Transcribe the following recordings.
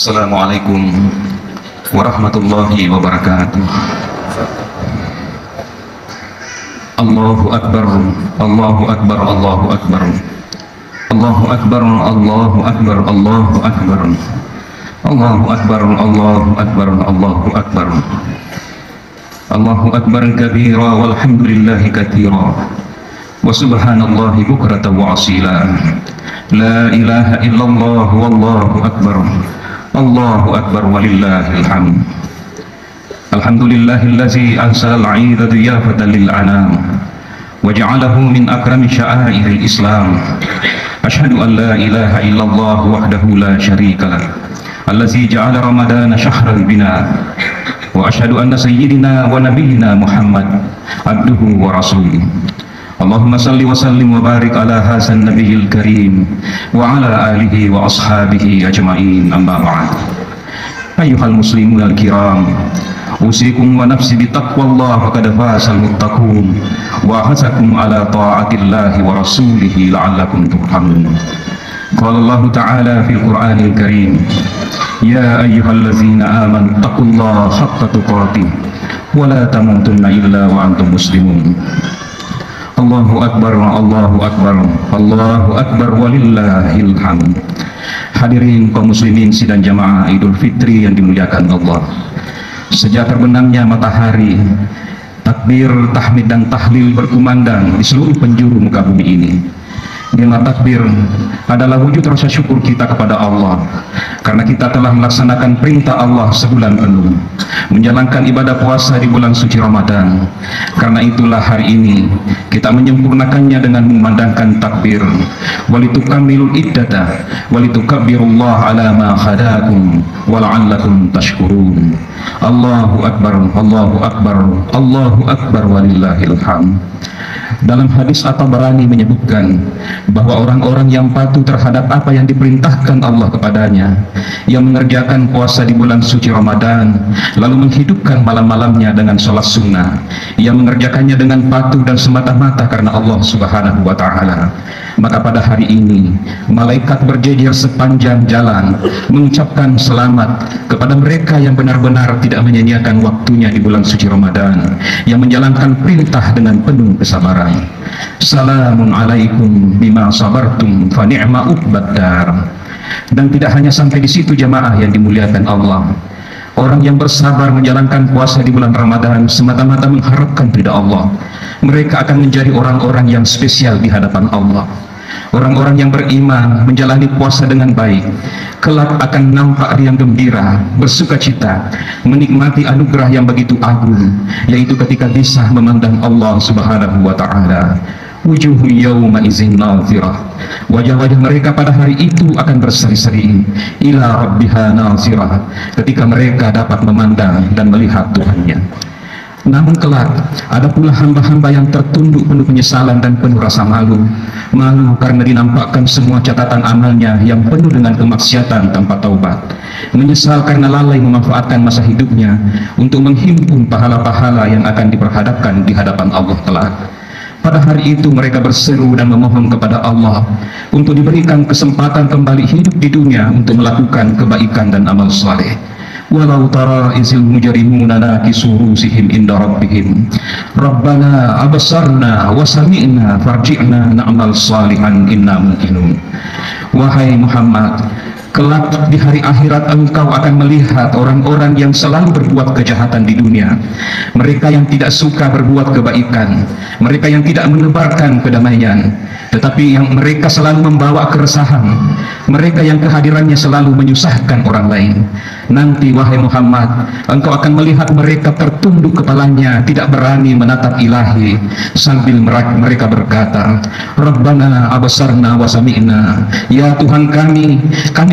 Assalamualaikum warahmatullahi wabarakatuh. Allahu Akbar, Allahu Akbar, Allahu Akbar, Allahu Akbar, Allahu Akbar, Allahu Akbar, Allahu Akbar, Allahu Akbar, Allahu Akbar, Allahu Akbar kabira walhamdulillahi katsira wa subhanallahi bukratan wa asila. La ilaha illallah wallahu akbar, Allahu akbar walillahil hamd. Alhamdulillahillazi arsala al-'ida diyafatan lil anam wa ja'alahu min akrami sya'airil islam. Asyhadu an la ilaha illallah wahdahu la syarika lah, allazi ja'ala ramadana syahral bina, wa asyhadu anna sayyidina wa nabiyyina Muhammad abduhu wa rasuluh. Allahumma salli wa sallim wa barik ala hasan nabiyil karim wa ala alihi wa ashabihi ajma'in, amma ba'd. Ayyuhal muslimun al-kiram, usikum wa nafsi bitaqwallah faqad fasal muttaqun wa hasakum ala ta'atillahi wa rasulihi la'allakum turhamun. Qala Allah ta'ala fil Qur'anil Karim, ya ayyuhallazina amanu taqullaha haqqa tuqatih wa la tamutunna illa wa antum muslimun. Allahu Akbar, Allahu Akbar, Allahu Akbar walillahil hamd. Hadirin kaum muslimin sidang jamaah Idul Fitri yang dimuliakan Allah. Sejak terbenamnya matahari, takbir, tahmid dan tahlil berkumandang di seluruh penjuru muka bumi ini. Lima takbir adalah wujud rasa syukur kita kepada Allah karena kita telah melaksanakan perintah Allah sebulan penuh, menjalankan ibadah puasa di bulan suci Ramadan. Karena itulah hari ini kita menyempurnakannya dengan memandangkan takbir, walitukammilul iddata walitukabbirullaha ala ma hadakum wala'allakum tashkurun. Allahu Akbar, Allahu Akbar, Allahu Akbar walillahil hamd. Dalam hadis At-Tabarani menyebutkan bahwa orang-orang yang patuh terhadap apa yang diperintahkan Allah kepadanya, yang mengerjakan puasa di bulan suci Ramadan, lalu menghidupkan malam-malamnya dengan sholat sunnah, yang mengerjakannya dengan patuh dan semata-mata karena Allah Subhanahu wa Ta'ala, maka pada hari ini malaikat berjejer sepanjang jalan mengucapkan selamat kepada mereka yang benar-benar tidak menyia-nyiakan waktunya di bulan suci Ramadan, yang menjalankan perintah dengan penuh kesabaran. Salamun alaikum bima sabartum fa ni'ma uqbaddar. Dan tidak hanya sampai di situ jamaah yang dimuliakan Allah. Orang yang bersabar menjalankan puasa di bulan Ramadan semata-mata mengharapkan ridha Allah, mereka akan menjadi orang-orang yang spesial di hadapan Allah. Orang-orang yang beriman menjalani puasa dengan baik, kelak akan nampak riang gembira, bersukacita, menikmati anugerah yang begitu agung, yaitu ketika bisa memandang Allah Subhanahu wa Ta'ala. Wujuhu yawma izin nazirah, wajah-wajah mereka pada hari itu akan berseri-seri ila rabbiha nazirah, ketika mereka dapat memandang dan melihat Tuhannya. Namun kelak ada pula hamba-hamba yang tertunduk penuh penyesalan dan penuh rasa malu. Malu karena dinampakkan semua catatan amalnya yang penuh dengan kemaksiatan tanpa taubat. Menyesal karena lalai memanfaatkan masa hidupnya untuk menghimpun pahala-pahala yang akan diperhadapkan di hadapan Allah kelak. Pada hari itu mereka berseru dan memohon kepada Allah untuk diberikan kesempatan kembali hidup di dunia untuk melakukan kebaikan dan amal saleh. Walau tara izil mujrimuna nakisu rusihim inda rabbihim Rabbana abasarna wa sami'na farji'na na'mal salihan inna muqinun. Wahai Muhammad, kelak di hari akhirat engkau akan melihat orang-orang yang selalu berbuat kejahatan di dunia, mereka yang tidak suka berbuat kebaikan, mereka yang tidak menebarkan kedamaian, tetapi yang mereka selalu membawa keresahan, mereka yang kehadirannya selalu menyusahkan orang lain. Nanti wahai Muhammad, engkau akan melihat mereka tertunduk kepalanya, tidak berani menatap Ilahi, sambil mereka berkata, Rabbana abasarna wa sami'na, ya Tuhan kami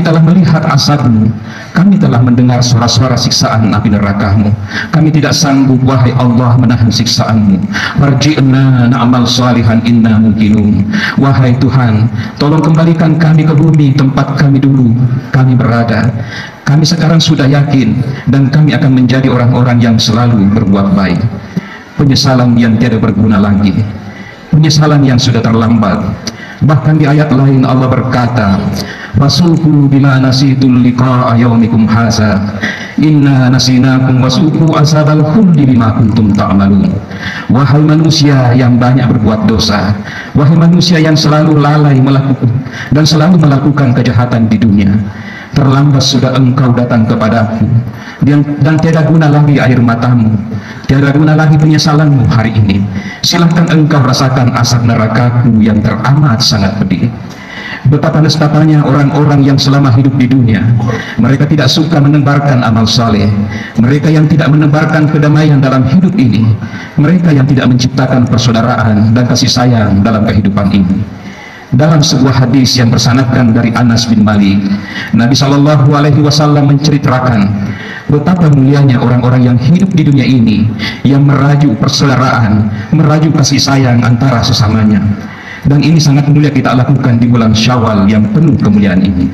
telah melihat azab-Mu, kami telah mendengar suara-suara siksaan api neraka-Mu, kami tidak sanggup wahai Allah menahan siksaan-Mu. Farji'na na'mal salihan inna muqinun. Wahai Tuhan, tolong kembalikan kami ke bumi tempat kami dulu kami berada. Kami sekarang sudah yakin dan kami akan menjadi orang-orang yang selalu berbuat baik. Penyesalan yang tiada berguna lagi, penyesalan yang sudah terlambat. Bahkan di ayat lain Allah berkata, fasuqu bima nasitul liqa'a yaumikum haza inna nasinakum wasuqu asabal khuldi bima kuntum ta'malun. Wahai manusia yang banyak berbuat dosa, wahai manusia yang selalu lalai melakukan dan selalu melakukan kejahatan di dunia, terlambat sudah engkau datang kepadaku, dan tiada guna lagi air matamu, tiada guna lagi penyesalanmu hari ini. Silahkan engkau rasakan asap nerakaku yang teramat sangat pedih. Betapa nestapanya orang-orang yang selama hidup di dunia, mereka tidak suka menebarkan amal saleh, mereka yang tidak menebarkan kedamaian dalam hidup ini, mereka yang tidak menciptakan persaudaraan dan kasih sayang dalam kehidupan ini. Dalam sebuah hadis yang bersanadkan dari Anas bin Malik, Nabi Shallallahu Alaihi Wasallam menceritakan betapa mulianya orang-orang yang hidup di dunia ini, yang merajuk persaudaraan, merajuk kasih sayang antara sesamanya. Dan ini sangat mulia kita lakukan di bulan Syawal yang penuh kemuliaan ini.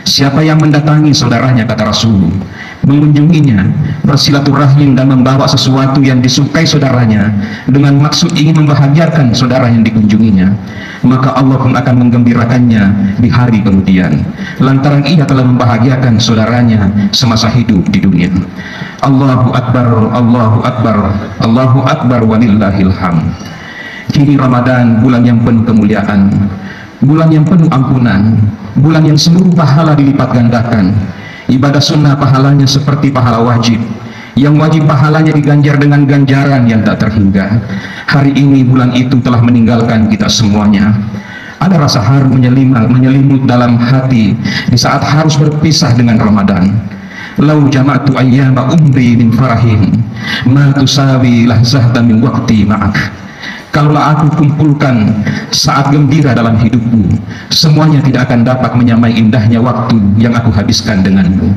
Siapa yang mendatangi saudaranya, kata Rasul, mengunjunginya, bersilaturahim dan membawa sesuatu yang disukai saudaranya dengan maksud ingin membahagiakan saudara yang dikunjunginya, maka Allah pun akan menggembirakannya di hari kemudian, lantaran ia telah membahagiakan saudaranya semasa hidup di dunia. Allahu Akbar, Allahu Akbar, Allahu Akbar walillahil hamd. Kini Ramadan, bulan yang penuh kemuliaan, bulan yang penuh ampunan, bulan yang seluruh pahala dilipat gandakan. Ibadah sunnah pahalanya seperti pahala wajib, yang wajib pahalanya diganjar dengan ganjaran yang tak terhingga. Hari ini bulan itu telah meninggalkan kita semuanya. Ada rasa haru menyelimut dalam hati di saat harus berpisah dengan Ramadan. Lau jama'tu ayyama umri min farahin ma tusawi lahzahta min waqti ma'ak. Kalaulah aku kumpulkan saat gembira dalam hidupku, semuanya tidak akan dapat menyamai indahnya waktu yang aku habiskan denganmu.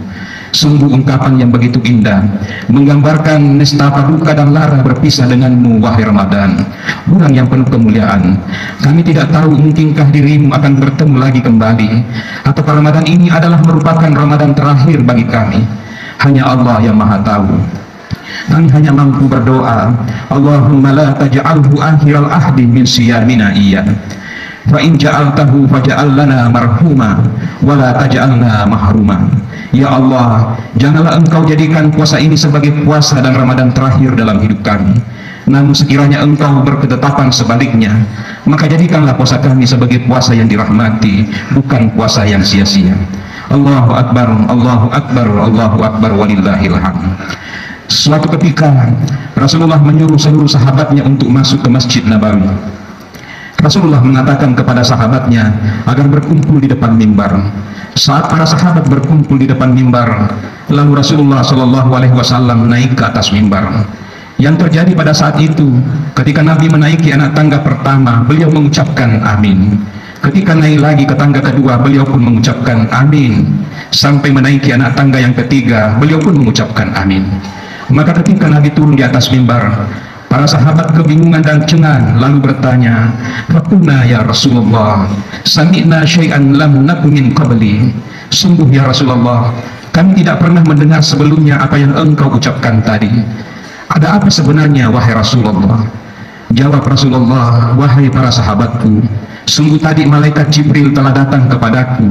Sungguh ungkapan yang begitu indah, menggambarkan nestapa duka dan lara berpisah denganmu, wahai Ramadan, bulan yang penuh kemuliaan. Kami tidak tahu mungkinkah dirimu akan bertemu lagi kembali, atau Ramadan ini adalah merupakan Ramadan terakhir bagi kami. Hanya Allah yang Maha Tahu. Kami hanya mampu berdoa, Allahumma la taj'alhu akhiral ahdi min siyamina iya, fa in ja'altahu faj'al lana marhuma wa la taj'alna mahruma. Ya Allah, janganlah engkau jadikan puasa ini sebagai puasa dan Ramadan terakhir dalam hidup kami. Namun sekiranya engkau berketetapan sebaliknya, maka jadikanlah puasa kami sebagai puasa yang dirahmati, bukan puasa yang sia-sia. Allahu Akbar, Allahu Akbar, Allahu Akbar walillahil hamd. Suatu ketika Rasulullah menyuruh seluruh sahabatnya untuk masuk ke Masjid Nabawi. Rasulullah mengatakan kepada sahabatnya agar berkumpul di depan mimbar. Saat para sahabat berkumpul di depan mimbar, lalu Rasulullah Shallallahu Alaihi Wasallam naik ke atas mimbar. Yang terjadi pada saat itu, ketika Nabi menaiki anak tangga pertama, beliau mengucapkan amin. Ketika naik lagi ke tangga kedua, beliau pun mengucapkan amin. Sampai menaiki anak tangga yang ketiga, beliau pun mengucapkan amin. Maka ketika Nabi turun di atas mimbar, para sahabat kebingungan dan cengang lalu bertanya, "Faqulna ya Rasulullah, sami'na syai'an lam naku min qabli." Sungguh ya Rasulullah, kami tidak pernah mendengar sebelumnya apa yang engkau ucapkan tadi. Ada apa sebenarnya wahai Rasulullah? Jawab Rasulullah, "Wahai para sahabatku, sungguh tadi malaikat Jibril telah datang kepadaku.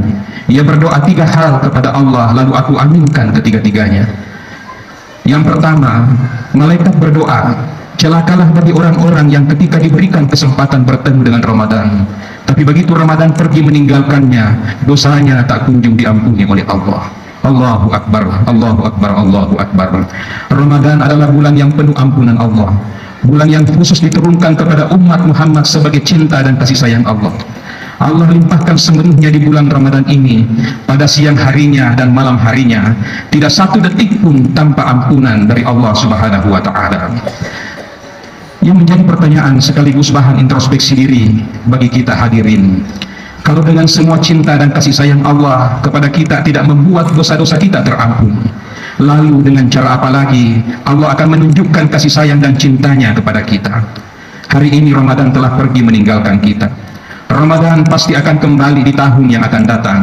Ia berdoa 3 hal kepada Allah, lalu aku aminkan ketiga-tiganya. Yang pertama, malaikat berdoa, celakalah bagi orang-orang yang ketika diberikan kesempatan bertemu dengan Ramadan, tapi begitu Ramadan pergi meninggalkannya, dosanya tak kunjung diampuni oleh Allah." Allahu Akbar, Allahu Akbar, Allahu Akbar. Ramadan adalah bulan yang penuh ampunan Allah, bulan yang khusus diturunkan kepada umat Muhammad sebagai cinta dan kasih sayang Allah. Allah limpahkan semenuhnya di bulan Ramadan ini, pada siang harinya dan malam harinya, tidak satu detik pun tanpa ampunan dari Allah Subhanahu wa Ta'ala. Yang menjadi pertanyaan sekaligus bahan introspeksi diri bagi kita hadirin, kalau dengan semua cinta dan kasih sayang Allah kepada kita tidak membuat dosa-dosa kita terampun, lalu dengan cara apa lagi Allah akan menunjukkan kasih sayang dan cintanya kepada kita? Hari ini Ramadan telah pergi meninggalkan kita. Ramadan pasti akan kembali di tahun yang akan datang.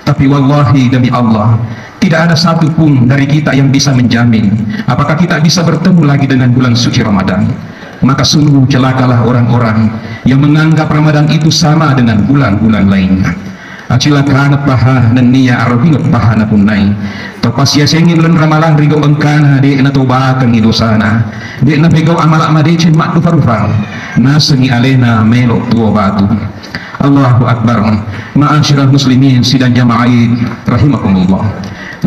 Tapi wallahi demi Allah, tidak ada satu pun dari kita yang bisa menjamin apakah kita bisa bertemu lagi dengan bulan suci Ramadan. Maka sungguh celakalah orang-orang yang menganggap Ramadan itu sama dengan bulan-bulan lainnya. acila kana paha dan niya arabingot paha na punay topas ya sengin len ramalan rigo engkana di na tobakan ni dosana di na pegaw amala madicin mak dufarufang nasengi alena melo tuo batu. Allahu Akbar. Ma'asyiral muslimin sidang jamaah rahimakumullah.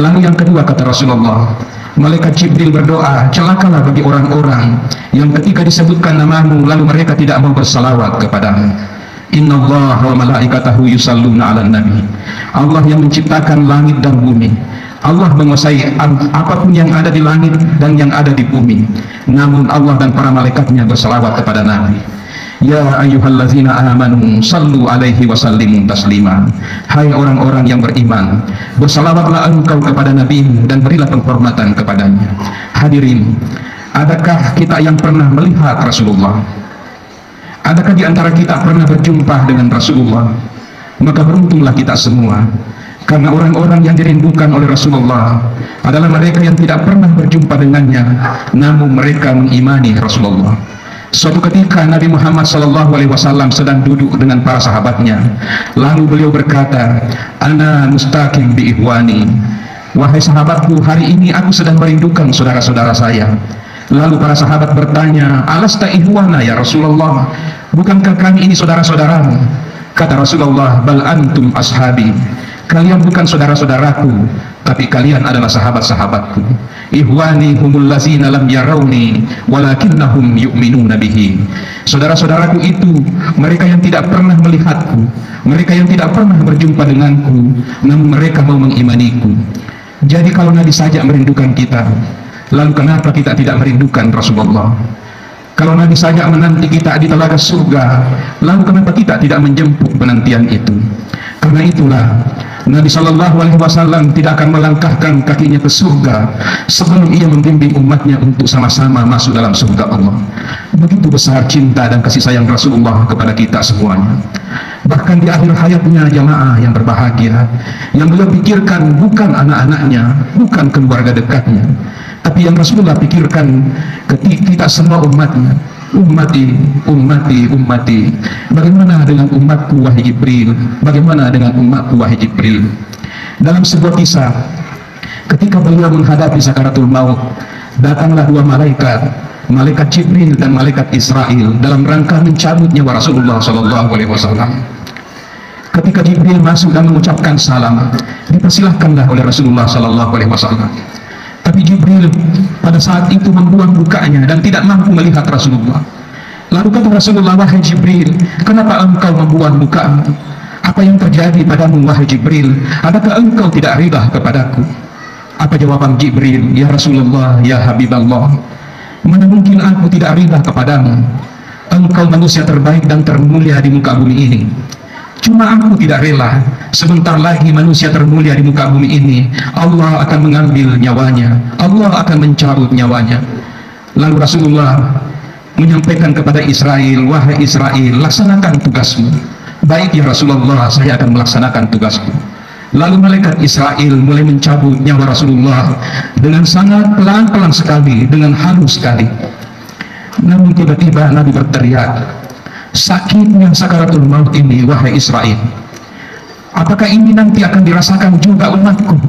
Lalu yang kedua kata Rasulullah, malaikat Jibril berdoa, celakalah bagi orang-orang yang ketika disebutkan namamu lalu mereka tidak mau bersalawat kepadamu. Innallaha wa malaikatahu yusalluna 'alan nabi. Allah yang menciptakan langit dan bumi. Allah menguasai apapun yang ada di langit dan yang ada di bumi. Namun Allah dan para malaikatnya bersalawat kepada Nabi. Ya ayyuhallazina amanu sallu alaihi wa sallimu taslima. Hai orang-orang yang beriman, bersalawatlah engkau kepada Nabi dan berilah penghormatan kepadanya. Hadirin, adakah kita yang pernah melihat Rasulullah? Adakah di antara kita pernah berjumpa dengan Rasulullah? Maka beruntunglah kita semua, karena orang-orang yang dirindukan oleh Rasulullah adalah mereka yang tidak pernah berjumpa dengannya, namun mereka mengimani Rasulullah. Suatu ketika Nabi Muhammad SAW sedang duduk dengan para sahabatnya, lalu beliau berkata, "Ana mustaqim bi ihwani." Wahai sahabatku, hari ini aku sedang merindukan saudara-saudara saya. Lalu para sahabat bertanya, "Alasta ihwana ya Rasulullah? Bukankah kami ini saudara-saudaramu?" Kata Rasulullah, "Bal antum ashabi." Kalian bukan saudara-saudaraku, tapi kalian adalah sahabat-sahabatku. Ihwani humul lazina lam yarawni walakinnahum yu'minuna bihi. Saudara-saudaraku itu mereka yang tidak pernah melihatku, mereka yang tidak pernah berjumpa denganku, namun mereka mau mengimaniku. Jadi kalau Nabi saja merindukan kita, lalu kenapa kita tidak merindukan Rasulullah? Kalau Nabi saja menanti kita di telaga surga, lalu kenapa kita tidak menjemput penantian itu? Karena itulah Nabi SAW tidak akan melangkahkan kakinya ke surga sebelum ia membimbing umatnya untuk sama-sama masuk dalam surga Allah. Begitu besar cinta dan kasih sayang Rasulullah kepada kita semuanya. Bahkan di akhir hayatnya jamaah yang berbahagia, yang beliau pikirkan bukan anak-anaknya, bukan keluarga dekatnya, tapi yang Rasulullah pikirkan ketika kita semua umatnya. Ummati, ummati, ummati. Bagaimana dengan umatku wahai Jibril? Bagaimana dengan umatku wahai Jibril? Dalam sebuah kisah, ketika beliau menghadapi sakaratul maut, datanglah dua malaikat, malaikat Jibril dan malaikat Israel, dalam rangka mencabut nyawa Rasulullah SAW. Ketika Jibril masuk dan mengucapkan salam, dipersilahkanlah oleh Rasulullah SAW. Tapi Jibril pada saat itu membuang mukanya dan tidak mampu melihat Rasulullah. Lalu kata Rasulullah, "Wahai Jibril, kenapa engkau membuang mukamu? Apa yang terjadi padamu wahai Jibril? Adakah engkau tidak ridha kepadaku?" Apa jawaban Jibril? "Ya Rasulullah, ya Habiballah, mana mungkin aku tidak ridha kepadamu? Engkau manusia terbaik dan termulia di muka bumi ini. Cuma aku tidak rela sebentar lagi manusia termulia di muka bumi ini Allah akan mengambil nyawanya, Allah akan mencabut nyawanya." Lalu Rasulullah menyampaikan kepada Israel, "Wahai Israel, laksanakan tugasmu." "Baik ya Rasulullah, saya akan melaksanakan tugasku." Lalu malaikat Israel mulai mencabut nyawa Rasulullah dengan sangat pelan-pelan sekali, dengan halus sekali. Namun tiba-tiba Nabi berteriak, "Sakitnya sakaratul maut ini wahai Israel, apakah ini nanti akan dirasakan juga umatku?"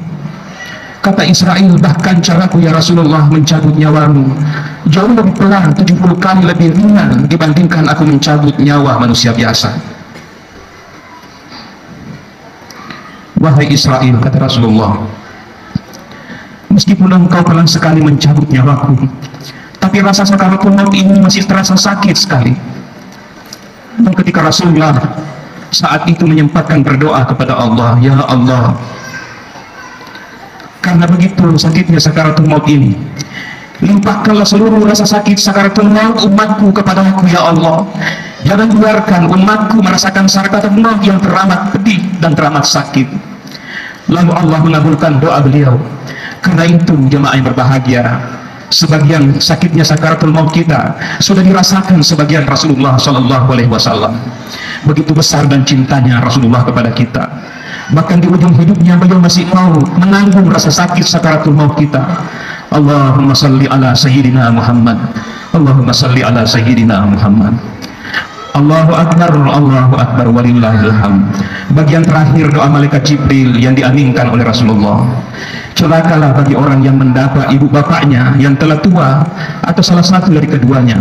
Kata Israel, "Bahkan caraku ya Rasulullah mencabut nyawamu jauh lebih pelan, 70 kali lebih ringan dibandingkan aku mencabut nyawa manusia biasa." "Wahai Israel," kata Rasulullah, "meskipun engkau pelan sekali mencabut nyawaku, tapi rasa sakaratul maut ini masih terasa sakit sekali." Dan ketika Rasulullah saat itu menyempatkan berdoa kepada Allah, "Ya Allah, karena begitu sakitnya sakaratul maut ini, limpahkanlah seluruh rasa sakit sakaratul maut umatku kepadaku ya Allah. Jangan biarkan umatku merasakan sakaratul maut yang teramat pedih dan teramat sakit." Lalu Allah mengabulkan doa beliau. Karena itu jemaah yang berbahagia, sebagian sakitnya sakaratul maut kita sudah dirasakan sebagian Rasulullah SAW. Begitu besar dan cintanya Rasulullah kepada kita. Bahkan di ujung hidupnya beliau masih mau menanggung rasa sakit sakaratul maut kita. Allahumma salli ala sayyidina Muhammad. Allahumma salli ala sayyidina Muhammad. Allahu Akbar, Allahu Akbar, walillahil hamd. Bagian terakhir doa malaikat Jibril yang diaminkan oleh Rasulullah. Celakalah bagi orang yang mendapat ibu bapaknya yang telah tua atau salah satu dari keduanya,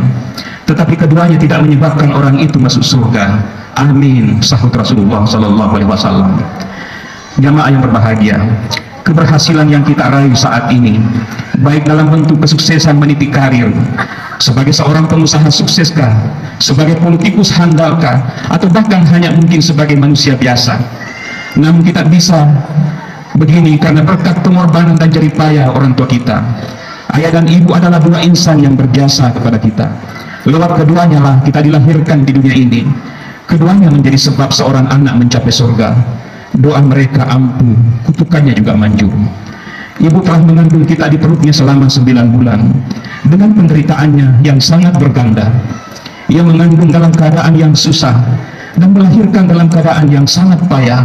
tetapi keduanya tidak menyebabkan orang itu masuk surga. Amin, sahut Rasulullah sallallahu alaihi wasallam. Jamaah yang berbahagia, keberhasilan yang kita raih saat ini, baik dalam bentuk kesuksesan meniti karir, sebagai seorang pengusaha sukseskah, sebagai politikus handalkah, atau bahkan hanya mungkin sebagai manusia biasa, namun kita bisa begini karena berkat pengorbanan dan jerih payah orang tua kita. Ayah dan ibu adalah dua insan yang berjasa kepada kita. Lewat keduanya lah kita dilahirkan di dunia ini. Keduanya menjadi sebab seorang anak mencapai surga. Doa mereka ampuh, kutukannya juga manjur. Ibu telah mengandung kita di perutnya selama 9 bulan dengan penderitaannya yang sangat berganda. Ia mengandung dalam keadaan yang susah dan melahirkan dalam keadaan yang sangat payah.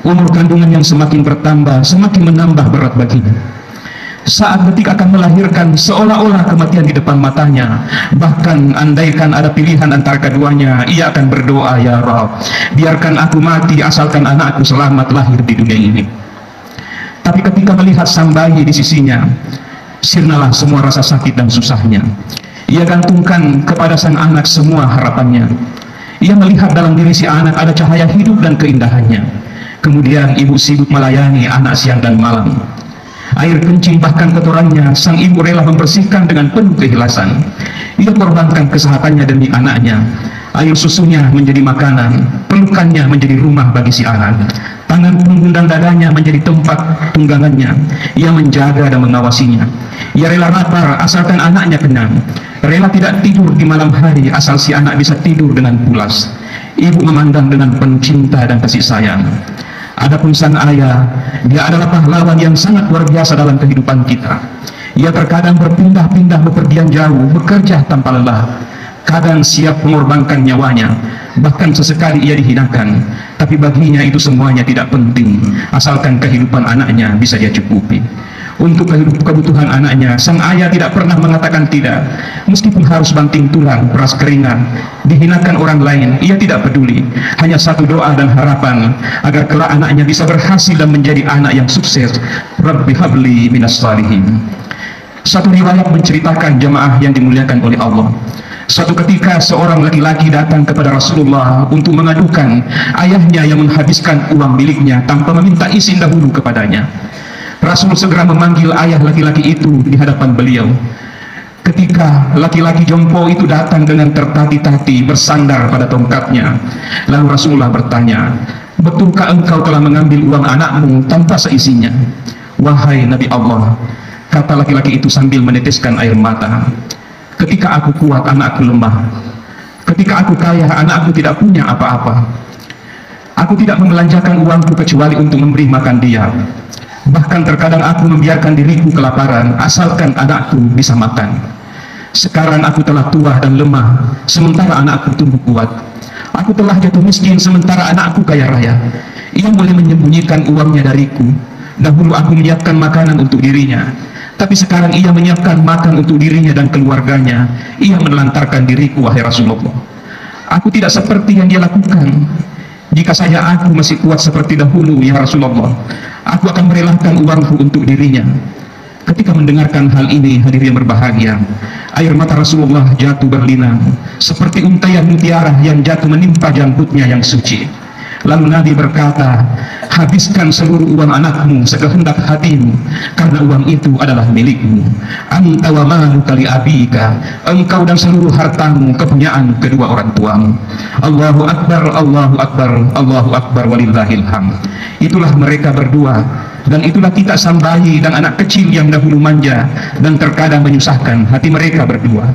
Umur kandungan yang semakin bertambah, semakin menambah berat baginya. Saat detik akan melahirkan, seolah-olah kematian di depan matanya. Bahkan andaikan ada pilihan antara keduanya, ia akan berdoa, ya Rabb, biarkan aku mati asalkan anakku selamat lahir di dunia ini. Tapi ketika melihat sang bayi di sisinya, sirnalah semua rasa sakit dan susahnya. Ia gantungkan kepada sang anak semua harapannya. Ia melihat dalam diri si anak ada cahaya hidup dan keindahannya. Kemudian ibu sibuk melayani anak siang dan malam. Air kencing bahkan kotorannya sang ibu rela membersihkan dengan penuh keikhlasan. Ia korbankan kesehatannya demi anaknya. Air susunya menjadi makanan, pelukannya menjadi rumah bagi si anak. Tangan punggung dan dadanya menjadi tempat tunggangannya. Ia menjaga dan mengawasinya. Ia rela lapar asalkan anaknya kenyang. Rela tidak tidur di malam hari asal si anak bisa tidur dengan pulas. Ibu memandang dengan penuh cinta dan kasih sayang. Adapun sang ayah, dia adalah pahlawan yang sangat luar biasa dalam kehidupan kita. Ia terkadang berpindah-pindah bepergian jauh, bekerja tanpa lelah. Kadang siap mengorbankan nyawanya, bahkan sesekali ia dihinakan. Tapi baginya itu semuanya tidak penting, asalkan kehidupan anaknya bisa dia cukupi. Untuk kebutuhan anaknya, sang ayah tidak pernah mengatakan tidak. Meskipun harus banting tulang, peras keringat, dihinakan orang lain, ia tidak peduli. Hanya satu doa dan harapan agar kelak anaknya bisa berhasil dan menjadi anak yang sukses. Rabbi habli minas salihin. Satu riwayat menceritakan jemaah yang dimuliakan oleh Allah. Suatu ketika seorang laki-laki datang kepada Rasulullah untuk mengadukan ayahnya yang menghabiskan uang miliknya tanpa meminta izin dahulu kepadanya. Rasul segera memanggil ayah laki-laki itu di hadapan beliau. Ketika laki-laki jompo itu datang dengan tertati-tati bersandar pada tongkatnya, lalu Rasulullah bertanya, betulkah engkau telah mengambil uang anakmu tanpa seisinya? Wahai Nabi Allah, kata laki-laki itu sambil meneteskan air mata, ketika aku kuat anakku lemah, ketika aku kaya anakku tidak punya apa-apa. Aku tidak membelanjakan uangku kecuali untuk memberi makan dia. Bahkan terkadang aku membiarkan diriku kelaparan asalkan anakku bisa makan. Sekarang aku telah tua dan lemah, sementara anakku tumbuh kuat. Aku telah jatuh miskin, sementara anakku kaya raya. Ia boleh menyembunyikan uangnya dariku. Dahulu aku menyiapkan makanan untuk dirinya, tapi sekarang ia menyiapkan makan untuk dirinya dan keluarganya. Ia menelantarkan diriku, wahai Rasulullah. Aku tidak seperti yang dia lakukan. Jika saya aku masih kuat seperti dahulu, ya Rasulullah, aku akan merelakan uangku untuk dirinya. Ketika mendengarkan hal ini, hadirin yang berbahagia, air mata Rasulullah jatuh berlinang seperti untayan mutiara yang jatuh menimpa janggutnya yang suci. Lalu Nabi berkata, habiskan seluruh uang anakmu sekehendak hatimu, karena uang itu adalah milikmu. Anta wa maluka li abika, engkau dan seluruh hartamu kepunyaan kedua orang tuamu. Allahu Akbar, Allahu Akbar, Allahu Akbar, walillahil hamd. Itulah mereka berdua, dan itulah kita sang bayi dan anak kecil yang dahulu manja dan terkadang menyusahkan hati mereka berdua.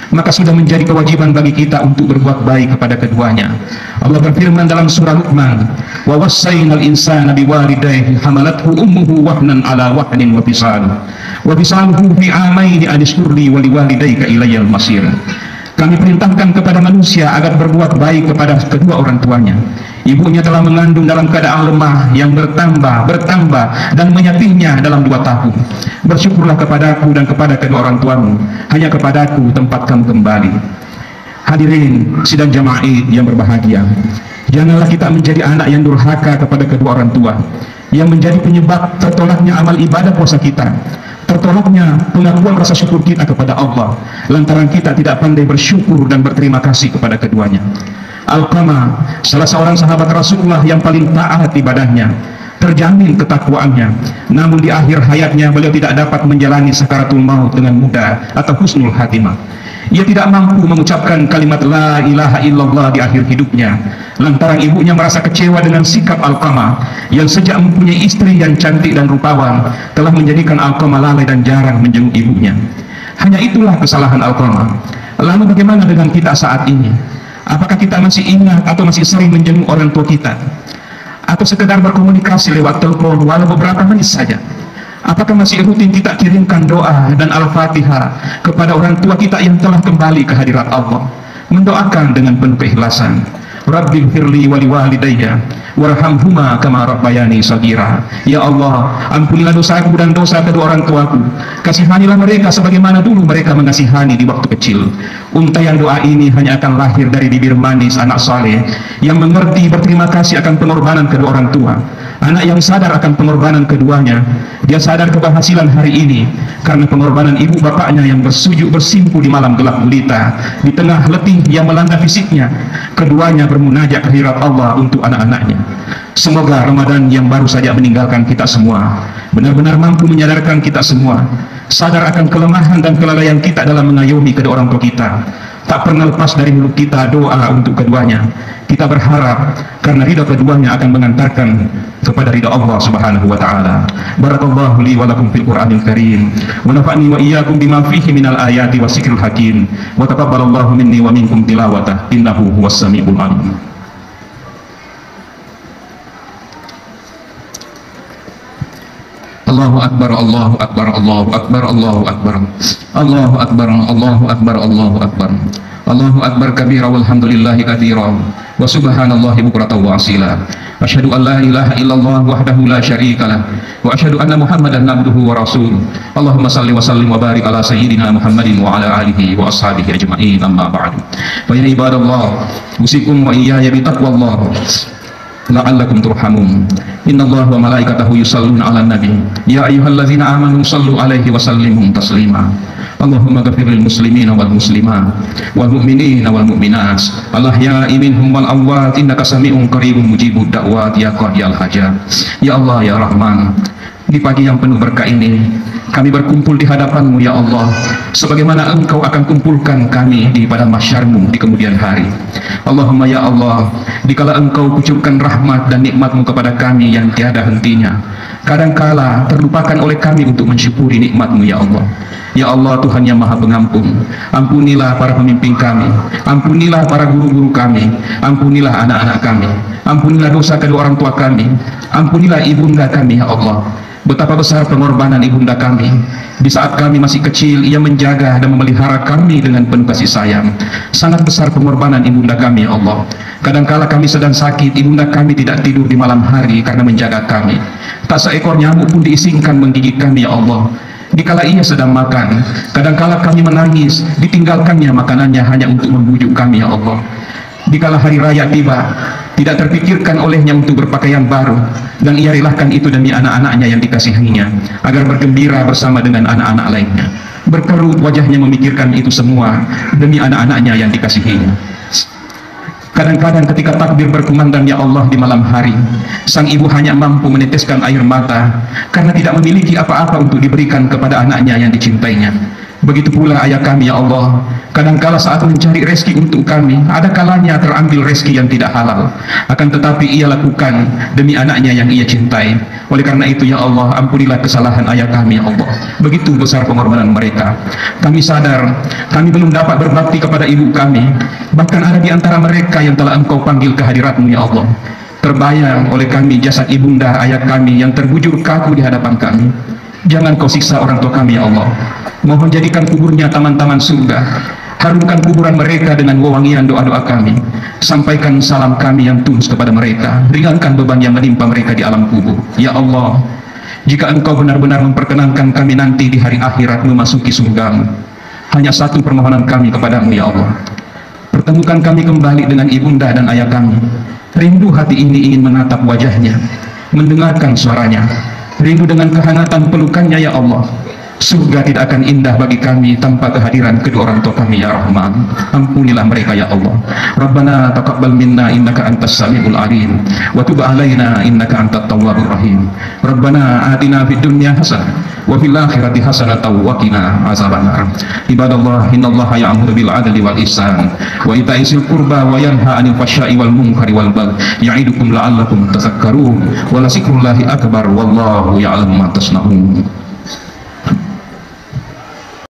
Maka sudah menjadi kewajiban bagi kita untuk berbuat baik kepada keduanya. Allah berfirman dalam surah Luqman, wa wassaynal insana biwalidayhi hamalathu ummuhu wahnan ala wahnin wa fisaluhu fi amaini an ishkur li wa liwalidayka ilayyal masir. Kami perintahkan kepada manusia agar berbuat baik kepada kedua orang tuanya. Ibunya telah mengandung dalam keadaan lemah yang bertambah dan menyapihnya dalam 2 tahun. Bersyukurlah kepadaku dan kepada kedua orang tuamu. Hanya kepadaku tempat kamu kembali. Hadirin sidang jamaah Id yang berbahagia, janganlah kita menjadi anak yang durhaka kepada kedua orang tua, yang menjadi penyebab tertolaknya amal ibadah puasa kita, tertolaknya pengakuan rasa syukur kita kepada Allah lantaran kita tidak pandai bersyukur dan berterima kasih kepada keduanya. Alqamah, salah seorang sahabat Rasulullah yang paling taat ibadahnya, terjamin ketakwaannya, namun di akhir hayatnya beliau tidak dapat menjalani sakaratul maut dengan mudah atau husnul khatimah. Ia tidak mampu mengucapkan kalimat la ilaha illallah di akhir hidupnya lantaran ibunya merasa kecewa dengan sikap Alqamah yang sejak mempunyai istri yang cantik dan rupawan telah menjadikan Alqamah lalai dan jarang menjenguk ibunya. Hanya itulah kesalahan Alqamah. Lalu bagaimana dengan kita saat ini? Apakah kita masih ingat atau masih sering menjenguk orang tua kita? Atau sekedar berkomunikasi lewat telepon walau beberapa menit saja? Apakah masih rutin kita kirimkan doa dan Al-Fatihah kepada orang tua kita yang telah kembali ke hadirat Allah, mendoakan dengan penuh keikhlasan, Rabbighfirli wa liwalidayya warhamhuma kama rabbayani shaghira. Ya Allah, ampunilah dosaku dan dosa kedua orang tuaku, kasihanilah mereka sebagaimana dulu mereka mengasihani di waktu kecil. Untayan doa ini hanya akan lahir dari bibir manis anak saleh yang mengerti berterima kasih akan pengorbanan kedua orang tua. Anak yang sadar akan pengorbanan keduanya, dia sadar keberhasilan hari ini karena pengorbanan ibu bapaknya yang bersujud bersimpu di malam gelap gulita, di tengah letih yang melanda fisiknya. Keduanya bermunajat ke hadirat Allah untuk anak-anaknya. Semoga Ramadan yang baru saja meninggalkan kita semua benar-benar mampu menyadarkan kita semua sadar akan kelemahan dan kelalaian kita dalam mengayomi kedua orang tua kita. Tak pernah lepas dari mulut kita doa untuk keduanya. Kita berharap karena ridha keduanya akan mengantarkan kepada ridha Allah Subhanahu wa taala. Barakallahu li wa lakum fil Qur'anil Karim wa nafa'ni wa iyyakum bima fihi minal ayati wasikril hakim wa taqabbalallahu minni wa minkum tilawatah innahu huwas samiul alim. Allahu akbar, Allahu akbar, Allahu akbar, Allahu akbar, Allahu akbar, Allahu akbar, Allahu akbar, Allahu akbar kabira walhamdulillahi katsira wa subhanallahi bukratan wa asila. Asyhadu an la ilaha illallah wahdahu la syarikalah wa asyhadu anna Muhammadan abduhu wa rasuluh. Allahumma salli wa sallim wa barik ala sayyidina Muhammadin wa ala alihi wa ashabihi ajma'in, amma ba'du. Fa ya ibadallah, usikum wa iyaya bi taqwallah la'allakum turhamun. Innallaha wa malaikatahu yusalluna 'alan nabi ya ayyuhallazina amanu sallu 'alaihi wa sallimu taslima. Allahumma ghafir lil muslimina wal muslimat wal mu'minina wal mu'minat al-ahya'i minhum wal amwat innaka sami'un qaribun mujibud da'wat ya qadiyal hajat. Ya Allah ya Rahman, di pagi yang penuh berkah ini kami berkumpul di hadapan-Mu ya Allah, sebagaimana Engkau akan kumpulkan kami di pada mahsyar-Mu di kemudian hari. Allahumma ya Allah, dikala Engkau kucurkan rahmat dan nikmat-Mu kepada kami yang tiada hentinya, kadangkala terlupakan oleh kami untuk mensyukuri nikmat-Mu ya Allah. Ya Allah, Tuhan yang Maha Pengampun, ampunilah para pemimpin kami, ampunilah para guru-guru kami, ampunilah anak-anak kami, ampunilah dosa kedua orang tua kami, ampunilah ibunda kami ya Allah. Betapa besar pengorbanan ibunda kami. Di saat kami masih kecil, ia menjaga dan memelihara kami dengan penuh kasih sayang. Sangat besar pengorbanan ibunda kami ya Allah. Kadangkala kami sedang sakit, ibunda kami tidak tidur di malam hari karena menjaga kami. Tak seekor nyamuk pun diizinkan menggigit kami ya Allah. Dikala ia sedang makan, kadangkala kami menangis, ditinggalkannya makanannya hanya untuk membujuk kami ya Allah. Dikala hari raya tiba, tidak terpikirkan olehnya untuk berpakaian baru, dan ia relahkan itu demi anak-anaknya yang dikasihinya, agar bergembira bersama dengan anak-anak lainnya. Berkerut wajahnya memikirkan itu semua demi anak-anaknya yang dikasihinya. Kadang-kadang ketika takbir berkumandang ya Allah di malam hari, sang ibu hanya mampu meneteskan air mata karena tidak memiliki apa-apa untuk diberikan kepada anaknya yang dicintainya. Begitu pula ayah kami ya Allah, kadangkala saat mencari rezeki untuk kami, ada kalanya terambil rezeki yang tidak halal, akan tetapi ia lakukan demi anaknya yang ia cintai. Oleh karena itu ya Allah, ampunilah kesalahan ayah kami ya Allah. Begitu besar pengorbanan mereka. Kami sadar kami belum dapat berbakti kepada ibu kami, bahkan ada di antara mereka yang telah Engkau panggil ke hadirat-Mu ya Allah. Terbayang oleh kami jasad ibunda ayah kami yang terbujur kaku di hadapan kami. Jangan Kau siksa orang tua kami ya Allah. Mohon jadikan kuburnya taman-taman surga. Harumkan kuburan mereka dengan wewangian doa-doa kami. Sampaikan salam kami yang tulus kepada mereka. Ringankan beban yang menimpa mereka di alam kubur. Ya Allah, jika Engkau benar-benar memperkenankan kami nanti di hari akhirat memasuki surga-Mu, hanya satu permohonan kami kepadamu ya Allah. Pertemukan kami kembali dengan ibunda dan ayah kami. Rindu hati ini ingin menatap wajahnya, mendengarkan suaranya. Rindu dengan kehangatan pelukannya ya Allah. Surga tidak akan indah bagi kami tanpa kehadiran kedua orang tua kami ya Rahman. Ampunilah mereka ya Allah. Rabbana taqabbal minna innaka antas samiul alim wa tub alaina innaka antat tawwabur rahim. Rabbana atina fid dunya hasanah wa fil akhirati hasanatan wa qina azabannar. Ibadallah, innallaha ya'muru bil adli wal ihsan wa ita'i dzil qurba wa yanha 'anil fahsya'i wal munkari wal baghi ya'idukum la'allakum tadhakkarun wa la dzikrullahi akbar wallahu ya'lamu ma tasna'un.